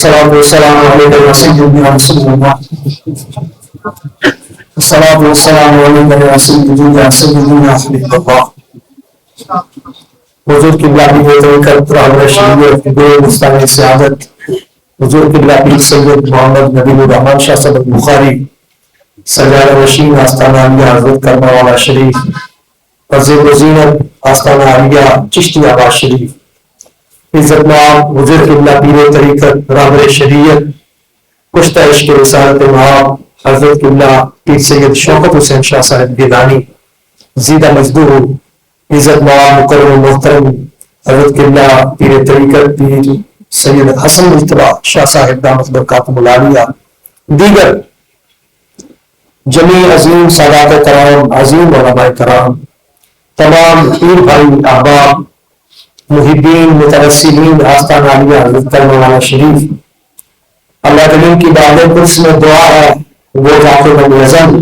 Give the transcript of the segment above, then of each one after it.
الصلاة والسلام عليك يا سيدنا رسول الله. الصلاة والسلام عليك يا سيدنا حبيب الله. حضور قبلہ کی طریقت راہ شریعت بے مستانی سعادت حضور قبلہ کی سید محمد نبی الرحمن شاہ صدق بخاری سجاد رشید آستانہ عالیہ حضرت کرما والا شریف عزیز و زینت آستانہ عالیہ چشتی آباد شریف عزت مآب حضور قبلہ پیر طریقت راہ شریعت کشتہ عشق رسالت مآب حضرت قبلہ پیر سید شوکت حسین شاہ صاحب گیلانی زیدہ مزدور عزت مآب مکرم محترم حضرت قبلہ پیر طریقت پیر سید حسن مجتبی شاہ صاحب دامت برکاتہم العالیہ دیگر جمیع عظیم سادات کرام عظیم علماء کرام تمام پیر بھائی احباب محبین متوسلین آستان عالیہ حضرت کرما والا شریف اللہ تعالیٰ کی بابر قدس میں دعا ہے وہ ذات بنی اعظم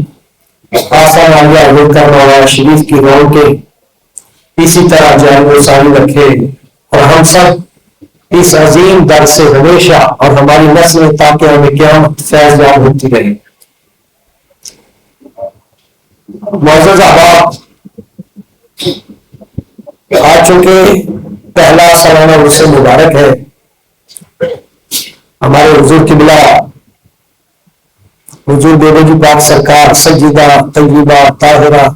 آستان عالیہ حضرت کرما والا شریف کی روح کے اسی طرح جائے وہ ساری رکھے اور ہم سب اس عظیم در سے ہمیشہ اور ہماری نسل تاکہ ہمیں قیامت فیض یاب ہوتی رہے. معزز احباب، آج چونکہ پہلا سالانہ عرص مبارک ہے، ہمارے حضور قبلہ حضور بیبی پاک سرکار سیدہ طیبہ طاہرہ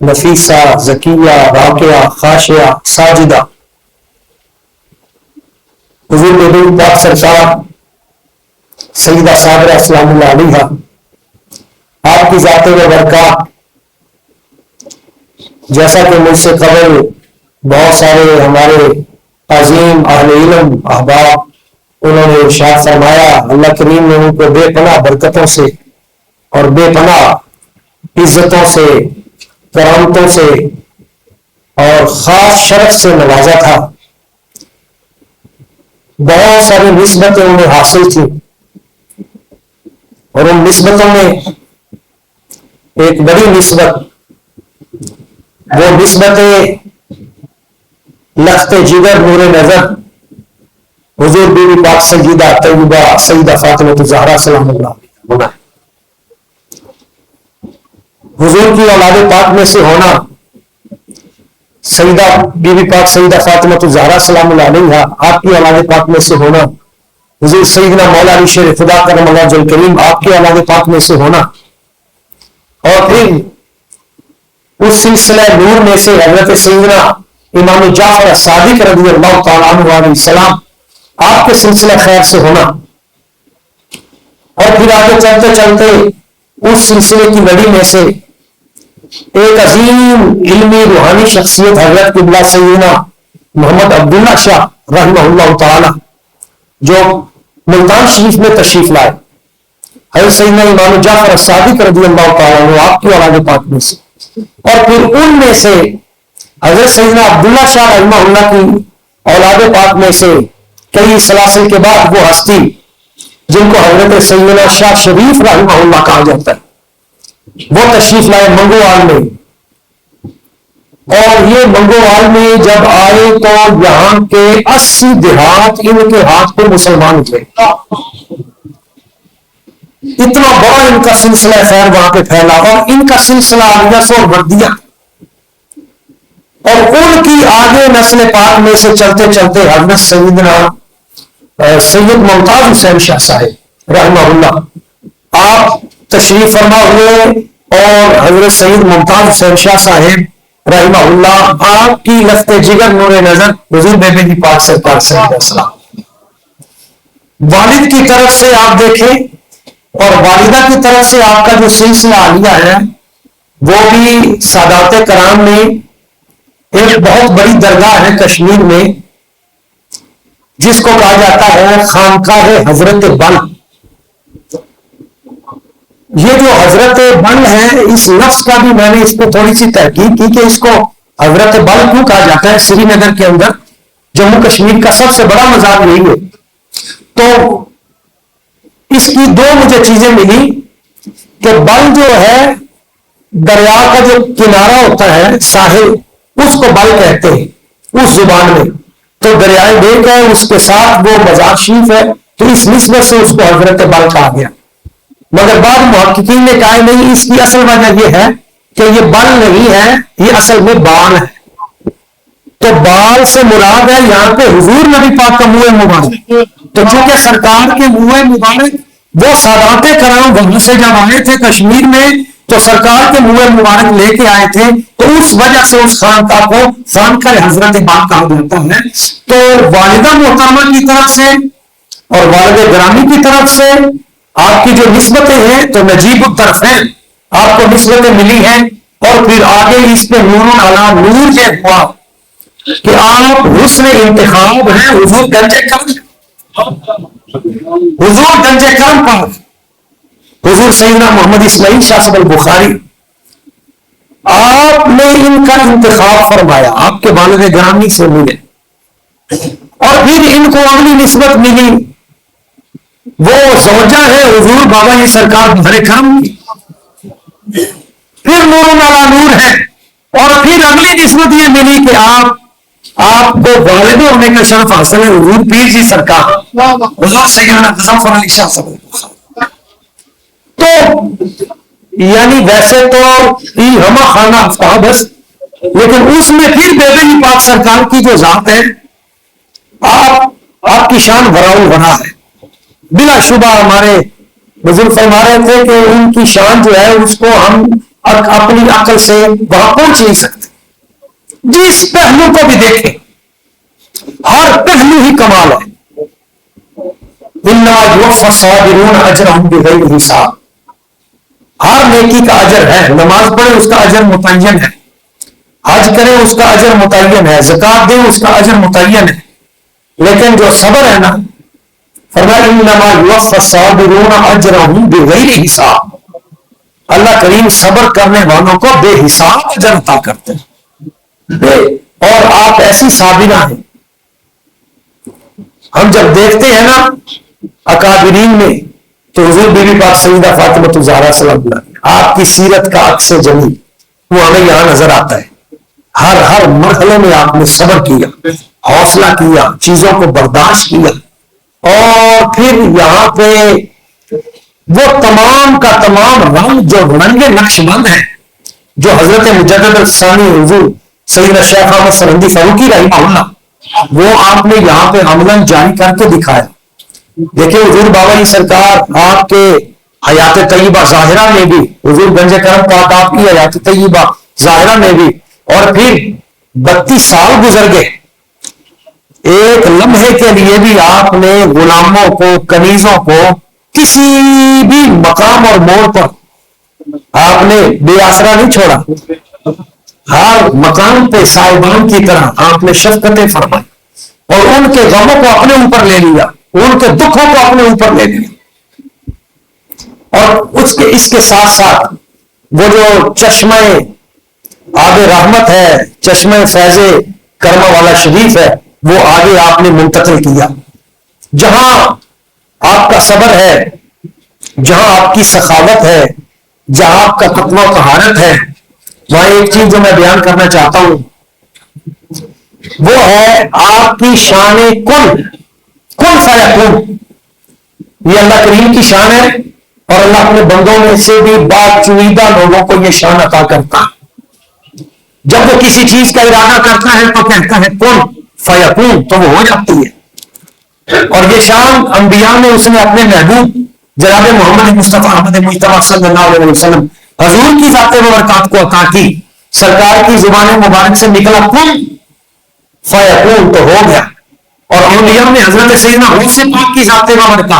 نفیسہ زکیہ راقیہ خاشعہ ساجدہ حضور بیبی پاک سرکار سیدہ صابرہ سلام اللہ علیہا آپ کی ذات و برکات، جیسا کہ مجھ سے قبل بہت سارے ہمارے عظیم اہل علم احباب انہوں نے ارشاد فرمایا، اللہ کریم نے ان کو بے پناہ برکتوں سے اور بے پناہ عزتوں سے کرامتوں سے اور خاص شرف سے نوازا تھا. بہت ساری نسبتیں انہیں حاصل تھیں اور ان نسبتوں میں ایک بڑی نسبت وہ نسبت لخت جگر نور نظر حضور بیوی پاک سیدہ طیبہ سیدہ فاطمہ الزہرا سلام اللہ علیہا ہونا ہے. حضور کی اولاد پاک میں سے ہونا، سیدہ بیوی پاک سیدہ فاطمہ الزہرا سلام اللہ علیہا آپ کی اولاد پاک میں سے ہونا، حضور سیدنا مولا علی شیر خدا کرم اللہ وجہ الکریم آپ کی اولاد پاک میں سے ہونا، اور پھر اس سلسلہ نور میں سے حضرت سیدنا امام جعفر صادق رضی اللہ تعالیٰ عنہ علیہ السلام آپ کے سلسلہ خیر سے ہونا، اور پھر آگے چلتے چلتے اس سلسلے کی لڑی میں سے ایک عظیم علمی روحانی شخصیت حضرت قبلہ سیدنا محمد عبداللہ شاہ رحمہ اللہ تعالی جو ملتان شریف میں تشریف لائے، حضرت سیدنا امام جعفر صادق رضی اللہ تعالیٰ عنہ آپ کی اولاد پاک میں سے، اور پھر ان میں سے حضرت سیدنا عبداللہ شاہ رحمہ اللہ کی اولاد پاک میں سے کئی سلاسل کے بعد وہ ہستی جن کو حضرت سیدنا شاہ شریف رحمہ اللہ کہا جاتا ہے، وہ تشریف لائے منگوال میں. اور یہ منگوال میں جب آئے تو یہاں کے 80 دیہات ان کے ہاتھ پہ مسلمان تھے. اتنا بڑا ان کا سلسلہ خیر وہاں پہ پھیلا اور ان کا سلسلہ عالیہ سے بڑھ دیا، اور ان کی آگے نسل پاک میں سے چلتے چلتے حضرت سیدنا سید ممتاز حسین شاہ صاحب رحمہ اللہ آپ تشریف فرما ہوئے، اور حضرت سید ممتاز حسین شاہ صاحب رحمہ اللہ آپ کی لفت جگر نور نظر حضور بیبی پاک سرکار صلی اللہ علیہ وسلم والد کی طرف سے آپ دیکھیں، اور والدہ کی طرف سے آپ کا جو سلسلہ عالیہ ہے وہ بھی سادات کرام میں ایک بہت بڑی درگاہ ہے کشمیر میں جس کو کہا جاتا ہے خانقاہ حضرت بل. یہ جو حضرت بل ہے اس لفظ کا بھی میں نے اس کو تھوڑی سی تحقیق کی کہ اس کو حضرت بل کیوں کہا جاتا ہے. سری نگر کے اندر جموں کشمیر کا سب سے بڑا مزار یہی ہے. تو اس کی دو مجھے چیزیں ملی کہ بل جو ہے دریا کا جو کنارہ ہوتا ہے ساحل اس کو بل کہتے ہیں اس زبان میں، تو دریائے بیک ہے، اس کے ساتھ وہ مزار شریف ہے تو اس نسبت سے اس کو حضرت بل کہا گیا. مگر بعد محققین نے کہا نہیں، اس کی اصل وجہ یہ ہے کہ یہ بل نہیں ہے، یہ اصل میں بال ہے. تو بال سے مراد ہے یہاں پہ حضور نبی پاک کا منہ مبارک. تو چونکہ سرکار کے منہ مبارک وہ سادات کرام وہاں سے جب آئے تھے کشمیر میں تو سرکار کے منہ مبارک لے کے آئے تھے، تو اس وجہ سے اس خانقاہ کو خانقاہ حضرت بل کہا جاتا ہے. تو والدہ محترمہ کی طرف سے اور والد گرامی کی طرف سے آپ کی جو نسبتیں ہیں تو نجیب الطرف ہیں، آپ کو نسبتیں ملی ہیں. اور پھر آگے اس پہ نور علی نور یہ ہوا کہ آپ حسن انتخاب ہیں حضور گنج کرم، حضور گنج کرم پاک حضور سیدنا محمد اسماعیل شاہ صاحب البخاری، آپ نے ان کا انتخاب فرمایا، آپ کے والد گرامی سے ملے. اور پھر ان کو اگلی نسبت ملی، وہ زوجہ ہے حضور بابا جی سرکار بھرے کرم کی. پھر نور علی نور ہے. اور پھر اگلی نسبت یہ ملی کہ آپ کو والد ہونے کا شرف حاصل ہے حضور پیر جی سرکار حضور سیدنا مظفر علی شاہ صاحب البخاری. تو یعنی ویسے تو ہما خانہ افطاب ہے، لیکن اس میں پھر بے بی پاک سرکار کی جو ذات ہے آپ کی شان وراؤ ورا ہے. بلا شبہ ہمارے بزرگ فرما رہے تھے کہ ان کی شان جو ہے اس کو ہم اپنی عقل سے وہاں پہنچ نہیں سکتے. جس پہلو کو بھی دیکھیں ہر پہلو ہی کمال ہے. انما یوفی الصابرون اجرهم بغیر حساب. ہر نیکی کا اجر ہے. نماز پڑھے اس کا اجر متعین ہے، حج کرے اس کا اجر متعین ہے، زکات دے اس کا اجر متعین ہے. لیکن جو صبر ہے نا، فرمایا انما یوفی الصابرون اجرهم بغیر حساب. اللہ کریم صبر کرنے والوں کو بے حساب اجر عطا کرتے ہیں. اور آپ ایسی صابرہ ہیں. ہم جب دیکھتے ہیں نا اکابرین میں تو حضور بی بی پاک سیدہ فاطمہ الزہرا سلام اللہ آپ کی سیرت کا عکس جمیل وہ ہمیں یہاں نظر آتا ہے. ہر مرحلے میں آپ نے صبر کیا، حوصلہ کیا، چیزوں کو برداشت کیا. اور پھر یہاں پہ وہ تمام کا تمام رنگ جو رنگ نقش بند ہے جو حضرت مجدد الثانی حضور سیدنا شیخ احمد سرہندی فاروقی رحمہ اللہ وہ آپ نے یہاں پہ عملاً جاری کر کے دکھایا. دیکھیں حضور بابا جی سرکار آپ کے حیات طیبہ ظاہرہ میں بھی، حضور گنج کرم پاک آپ کی حیات طیبہ ظاہرہ میں بھی، اور پھر 32 سال گزر گئے، ایک لمحے کے لیے بھی آپ نے غلاموں کو کنیزوں کو کسی بھی مقام اور موڑ پر آپ نے بے آسرا نہیں چھوڑا. ہر مقام پہ صاحبان کی طرح آپ نے شفقتیں فرمائی اور ان کے غموں کو اپنے اوپر لے لیا، ان کے دکھوں کو اپنے اوپر لے لیا. اور اس کے ساتھ ساتھ وہ جو چشمہ آب رحمت ہے، چشمہ فیض کرما والا شریف ہے، وہ آگے آپ نے منتقل کیا. جہاں آپ کا صبر ہے، جہاں آپ کی سخاوت ہے، جہاں آپ کا تقویٰ و طہارت ہے، وہاں ایک چیز جو میں بیان کرنا چاہتا ہوں وہ ہے آپ کی شان کن فیکون. یہ اللہ کریم کی شان ہے اور اللہ اپنے بندوں میں سے بھی باچویدہ لوگوں کو یہ شان عطا کرتا ہے. جب وہ کسی چیز کا ارادہ کرتا ہے تو کہتا ہے کن فیکون، تو وہ ہو جاتی ہے. اور یہ شان انبیاء میں اس نے اپنے محبوب جناب محمد مصطفیٰ احمد مجتبیٰ صلی اللہ علیہ وسلم حضور کی ذات مبارکات کو عطا کی. سرکار کی زبان مبارک سے نکلا کن فیکون تو ہو گیا. اور اولیاء میں حضرت سیدنا غوث پاک کی ذات مبارکہ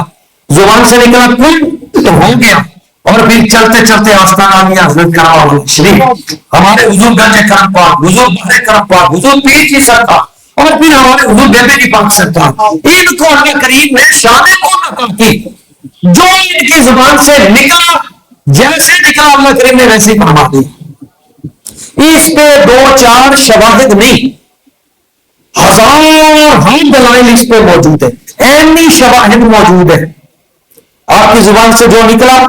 زبان سے نکلا کن تو ہو گیا. اور پھر چلتے چلتے آستانہ میں حضرت کرم شریف ہمارے حضور گنج کرم پاک، حضور بحر کرم پاک، حضور پیر کی سرکار، اور پھر ہمارے حضور بیبے کی پاک سرکار. ان کو اللہ کریم نے شان کن عطا کی. جو ان کی زبان سے نکلا جیسے نکلا اللہ کریم نے ویسے ہی فرما دی. اس پہ 2-4 شواہد نہیں، ہزار دلائل اس پہ موجود ہے، اینی شواہد موجود ہے. آپ کی زبان سے جو نکلا،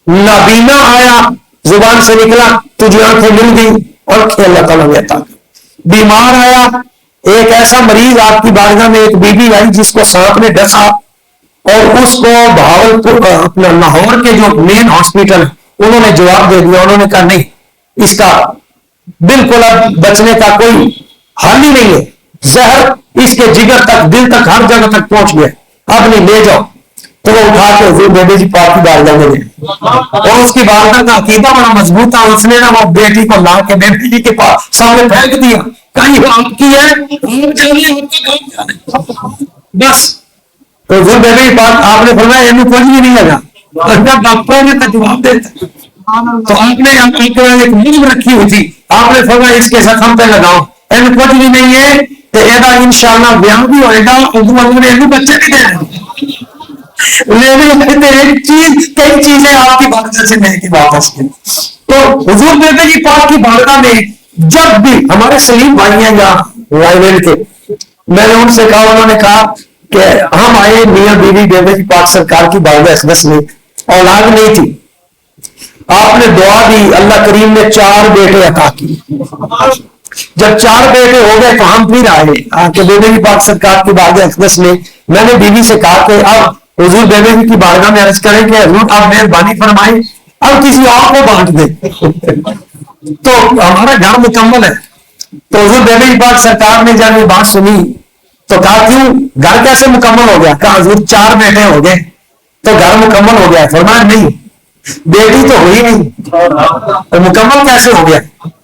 نابینا آیا زبان سے نکلا، تجھے آنکھیں مل گئی اور اللہ تعالیٰ نے عطا کر. بیمار آیا، ایک ایسا مریض آپ کی بارگاہ میں ایک بی بی آئی جس کو سانپ نے ڈسا اور اس کو بہاولپور اپنا لاہور کے جو مین ہاسپٹل انہوں نے جواب دے دیا. انہوں نے کہا نہیں, اس کا بالکل اب بچنے کا کوئی حال ہی نہیں ہے, زہر اس کے جگر تک, دل تک, ہر جگہ تک پہنچ گیا, اب نہیں, لے جاؤ. تو وہ اٹھا کے حضور بیبی جی پاک کی بارگاہ میں گئے, اور اس کی بارگاہ کا عقیدہ بڑا مضبوط تھا. اس نے نا وہ بیٹی کو لا کے بیبی جی کے پاس سامنے پھینک دیا, کہیں وہ آپ کی ہے, بس. تو حضور بیبی جی پاک آپ نے فرمایا یہ کچھ بھی نہیں لگا, ڈاکٹروں نے تو جواب دیتا. تو آپ نے ایک ملم رکھی ہوئی تھی, آپ نے فرمایا اس کے زخم پہ لگاؤ, این کچھ بھی نہیں ہے, تو یہ انشاءاللہ بیاہ بھی ہوئے گا, اللہ نے بچے بھی دے ایک چیز, کئی چیزیں آپ کی بارگاہ سے میں کی واپس کی. تو حضور بیبی جی پاک کی بارگاہ میں جب بھی ہمارے سلیم بھائی ہیں یا وائرل کے, میں نے ان سے کہا, انہوں نے کہا کہ ہم آئے میاں بیوی بیبی جی پاک سرکار کی بارگاہ اقدس میں, اولاد نہیں تھی, آپ نے دعا دی, اللہ کریم نے 4 بیٹے عطا کی. جب 4 بیٹے ہو گئے تو ہم پھر آئے کہ بیبی جی پاک سرکار کی بارگاہ اقدس میں. میں نے بیوی سے کہا کہ اب حضور بیبی جی کی بارگاہ میں عرض کریں کہ حضور آپ مہربانی فرمائیں اب کسی اور کو بانٹ دیں تو ہمارا گھر مکمل ہے. تو حضور بیبی جی پاک سرکار نے جب یہ بات سنی تو کہا کیوں, گھر کیسے مکمل ہو گیا؟ کہا حضور 4 بیٹے ہو گئے تو گھر مکمل ہو گیا. فرمایا نہیں, بیٹی تو ہوئی نہیں تو مکمل کیسے ہو گیا؟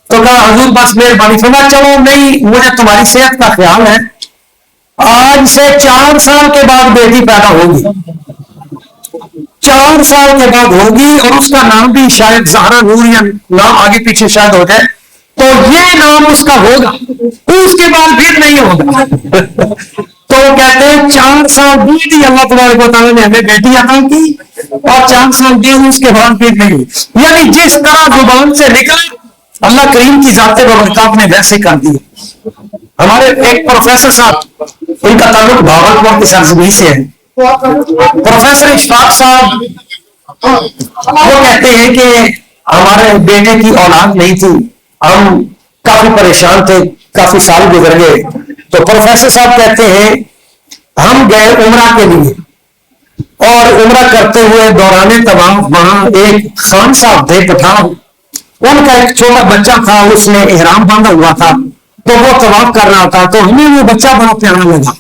تو کہا حضور بس مہربانی فرمایا چلو نہیں, مجھے تمہاری صحت کا خیال ہے, آج سے 4 سال کے بعد بیٹی پیدا ہوگی, 4 سال کے بعد ہوگی, اور اس کا نام بھی شاید زہرا نور یا نام آگے پیچھے شاید ہو جائے, تو یہ نام اس کا ہوگا, اس کے بعد پھر نہیں ہوگا. تو وہ کہتے ہیں 4 سال بعد ہی اللہ تبارک و تعالیٰ نے ہمیں بیٹی عطا کی, اور 4 سال بعد اس کے بعد پھر نہیں. یعنی جس طرح زبان سے نکلا اللہ کریم کی ذات بابرکات نے ویسے کر دی. ہمارے ایک پروفیسر صاحب, ان کا تعلق بھاولپور کی سرزمین سے ہے, پروفیسر اشفاق صاحب, وہ کہتے ہیں کہ ہمارے بیٹے کی اولاد نہیں تھی, ہم کافی پریشان تھے, کافی سال گزر گئے. تو پروفیسر صاحب کہتے ہیں ہم گئے عمرہ کے لیے, اور عمرہ کرتے ہوئے دوران طواف وہاں ایک خان صاحب تھے پٹھان, ان کا ایک چھوٹا بچہ تھا, اس نے احرام باندھا ہوا تھا, تو وہ طواف کر رہا تھا, تو ہمیں وہ بچہ بڑا پیارا لگا.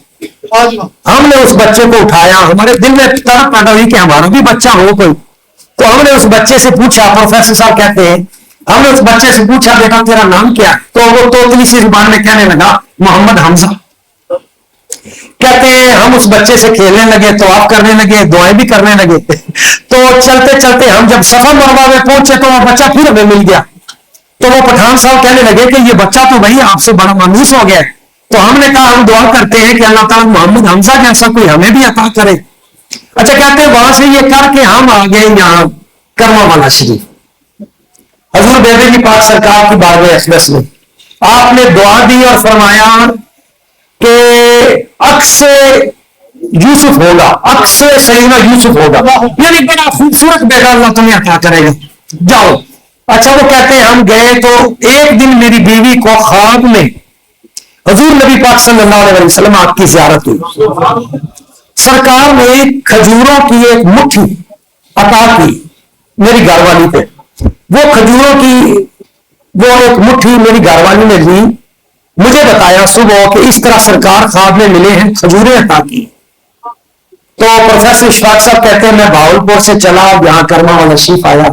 ہم نے اس بچے کو اٹھایا, ہمارے دل میں طرف پیدا ہوئی کہ ہمارا بھی بچہ ہو کوئی. تو ہم نے اس بچے سے پوچھا, پروفیسر صاحب کہتے ہیں ہم نے اس بچے سے پوچھا بیٹا تیرا نام کیا؟ تو وہ توتلی سی زبان میں کہنے لگا محمد حمزہ. کہتے ہیں ہم اس بچے سے کھیلنے لگے, طواف کرنے لگے, دعائیں بھی کرنے لگے. تو چلتے چلتے ہم جب صفا مروہ میں پہنچے تو وہ بچہ پھر ہمیں مل گیا. تو وہ پٹھان صاحب کہنے لگے کہ یہ بچہ تو بھائی آپ سے بڑا مانوس ہو گیا ہے. تو ہم نے کہا ہم دعا کرتے ہیں کہ اللہ تعالیٰ محمد حمزہ جیسا کوئی ہمیں بھی عطا کرے. اچھا, کہتے ہیں وہاں سے یہ کر کے ہم آ گئے یہاں کرما والا شریف, حضور بیبی جی پاک سرکار کی بارگاہ اقدس میں. آپ نے دعا دی اور فرمایا کہ عکس یوسف ہوگا, عکس سیدنا یوسف ہوگا, یعنی بڑا خوبصورت بیٹا اللہ تمہیں عطا کرے گا, جاؤ. اچھا, وہ کہتے ہیں ہم گئے تو ایک دن میری بیوی کو خواب میں حضور نبی پاک صلی اللہ علیہ وسلم آپ کی زیارت ہوئی. سرکار نے کھجوروں کی ایک مٹھی عطا کی میری گھر والی پہ. وہ کھجوروں کی وہ ایک مٹھی میری گھر والی نے لی, مجھے بتایا صبح کہ اس طرح سرکار خواب میں ملے ہیں, کھجوریں عطا کی. تو پروفیسر اشفاق صاحب کہتے ہیں میں بھاولپور سے چلا, یہاں کرما والا شریف آیا,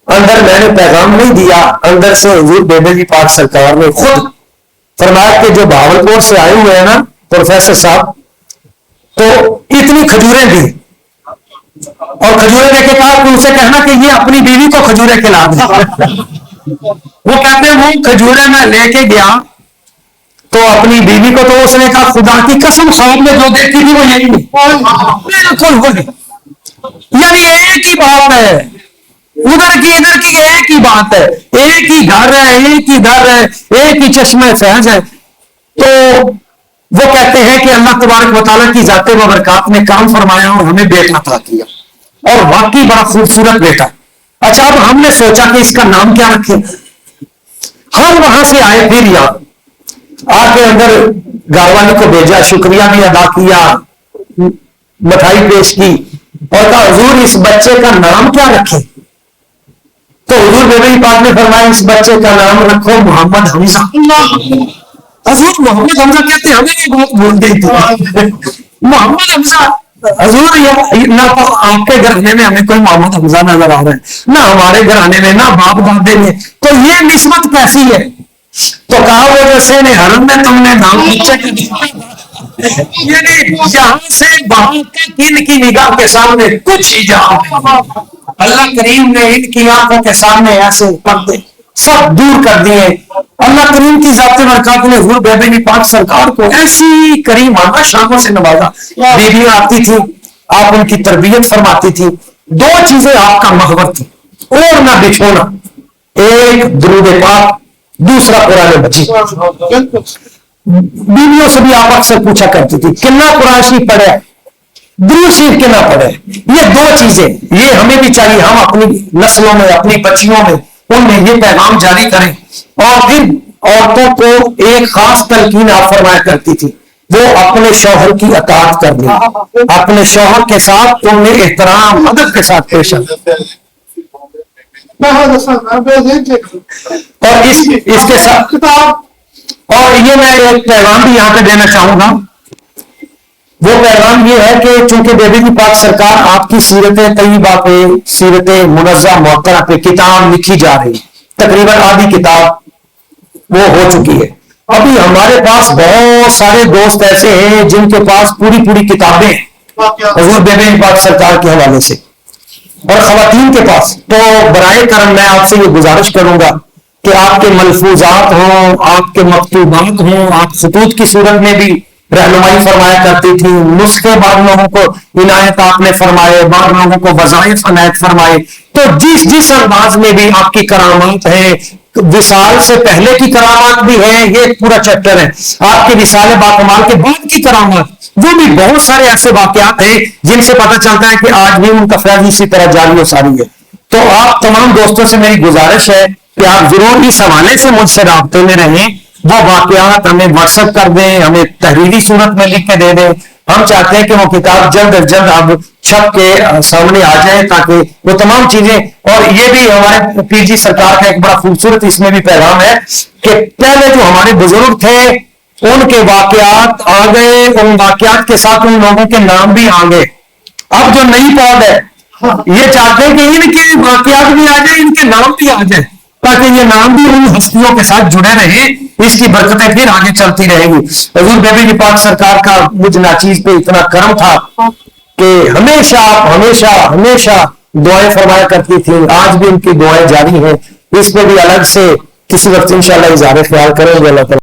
اندر میں نے پیغام نہیں دیا, اندر سے حضور بیبی جی پاک سرکار نے خود فرمایا کہ جو بھاولپور سے آئے ہوئے ہیں نا پروفیسر صاحب, تو اتنی کھجوریں دی, اور کھجوریں دے کے کہا کہ اسے کہنا کہ یہ اپنی بیوی کو کھجوریں کھلا دیں. وہ کہتے ہیں وہ کھجوریں میں لے کے گیا تو اپنی بیوی کو, تو اس نے کہا خدا کی قسم خواب میں جو دیکھی تھی وہ یہی نہیں, بالکل وہی. یعنی ایک ہی بات ہے, ادھر کی ادھر کی ایک ہی بات ہے, ایک ہی گھر ہے, ایک ہی گھر ہے, ایک ہی چشمہ فیض ہے. تو وہ کہتے ہیں کہ اللہ تبارک و تعالیٰ کی ذات بابرکات نے کام فرمایا اور ہمیں بیٹا عطا کیا, اور واقعی بڑا خوبصورت بیٹا. اچھا, اب ہم نے سوچا کہ اس کا نام کیا رکھے. ہم وہاں سے آئے, پھر یہاں آ کے اندر گھر والی کو بھیجا, شکریہ بھی ادا کیا, مٹھائی پیش کی اور کہا حضور اس بچے کا نام کیا رکھے؟ تو حضور بیبی پاک نے فرمایا اس بچے کا نام رکھو محمد حمزہ۔ حضور محمد حمزہ کہتے ہمیں بھی بہت بھول گئی تھی محمد حمزہ۔ حضور نہ آپ کے گھرانے میں ہمیں کوئی محمد حمزہ نظر آ رہا ہے، نہ ہمارے گھرانے میں، نہ باپ دادے میں، تو یہ نسبت کیسی ہے؟ تو کہا وہ جیسے نے حرم میں تم نے نام نیچے کر دیا، یعنی یہاں سے باہر تک ان کی نگاہ کے سامنے کچھ ہی جہاں اللہ کریم نے ان کی آنکھوں کے سامنے ایسے پردے سب دور کر دیے۔ اللہ کریم کی ذات برکات نے حضور بیبی پاک سرکار کو ایسی کریم آنا شاموں سے نوازا۔ بیویاں آتی تھی، آپ ان کی تربیت فرماتی تھی۔ دو چیزیں آپ کا محور تھی، اوڑھنا بچھونا، ایک درود پاک، دوسرا قرآن مجید۔ بیویوں سے بھی آپ اکثر پوچھا کرتی تھی کتنا قرآن شریف پڑھے، درود شریف کتنا پڑھے۔ یہ دو چیزیں یہ ہمیں بھی چاہیے، ہم اپنی نسلوں میں، اپنی بچیوں میں ان میں یہ پیغام جاری کریں۔ اور پھر عورتوں کو ایک خاص تلقین آپ فرمایا کرتی تھی، وہ اپنے شوہر کی اطاعت کرنی، اپنے شوہر کے ساتھ تم نے احترام ادب کے ساتھ پیش آنا۔ اور اس کے ساتھ اور یہ میں ایک پیغام بھی یہاں پہ دینا چاہوں گا، وہ پیغام یہ ہے کہ چونکہ بیبی کی پاک سرکار آپ کی سیرت طیبہ پہ، سیرت منزہ محترمہ پہ کتاب لکھی جا رہی، تقریباً آدھی کتاب وہ ہو چکی ہے۔ ابھی ہمارے پاس بہت سارے دوست ایسے ہیں جن کے پاس پوری کتابیں حضور بیبی کی پاک سرکار کے حوالے سے، اور خواتین کے پاس تو برائے کرم میں آپ سے یہ گزارش کروں گا کہ آپ کے ملفوظات ہوں، آپ کے مکتوبات ہوں، آپ خطوط کی صورت میں بھی رہنمائی فرمایا کرتی تھی، نسخے بعض لوگوں کو عنایت آپ نے فرمائے، بعض لوگوں کو وظائف عنایت فرمائے۔ تو جس انداز میں بھی آپ کی کرامات ہیں، وصال سے پہلے کی کرامات بھی ہیں، یہ پورا چیپٹر ہے، آپ کے وصال باکمال کے بعد کی کرامات، وہ بھی بہت سارے ایسے واقعات ہیں جن سے پتہ چلتا ہے کہ آج بھی ان کا فیض اسی طرح جاری و ساری ہے۔ تو آپ تمام دوستوں سے میری گزارش ہے کہ آپ ضرور اس حوالے سے مجھ سے رابطے میں رہیں، وہ واقعات ہمیں واٹس ایپ کر دیں، ہمیں تحریری صورت میں لکھ کے دے دیں۔ ہم چاہتے ہیں کہ وہ کتاب جلد از جلد اب چھپ کے سامنے آ جائے تاکہ وہ تمام چیزیں، اور یہ بھی ہمارے پیر جی سرکار کا ایک بڑا خوبصورت اس میں بھی پیغام ہے کہ پہلے جو ہمارے بزرگ تھے ان کے واقعات آ گئے، ان واقعات کے ساتھ ان لوگوں کے نام بھی آ گئے۔ اب جو نئی پود ہے یہ چاہتے ہیں کہ ان کے واقعات بھی آ جائیں، ان کے نام بھی آ جائیں تاکہ یہ نام بھی ان ہستیوں کے ساتھ جڑے رہیں، اس کی برکتیں پھر آگے چلتی رہیں گی۔ حضور بیبی کی پاک سرکار کا مجھ ناچیز پہ اتنا کرم تھا کہ ہمیشہ دعائیں فرمایا کرتی تھی، آج بھی ان کی دعائیں جاری ہیں۔ اس پہ بھی الگ سے کسی وقت انشاءاللہ اظہار خیال کریں گے۔ اللہ تعالیٰ